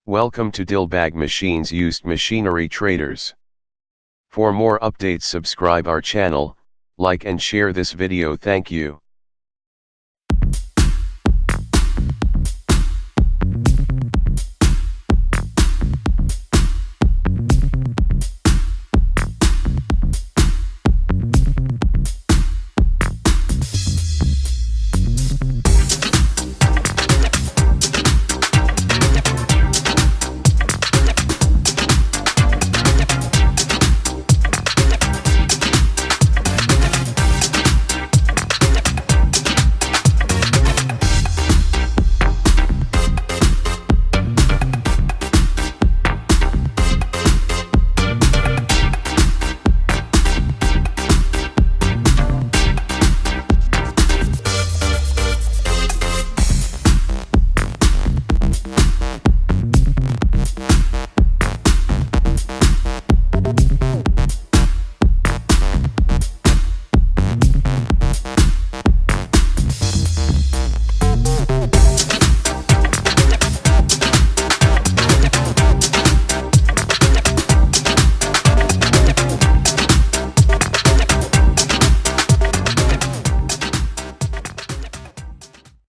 Welcome to Dilbag Machines Used Machinery Traders. For more updates subscribe our channel, like and share this video. Thank you.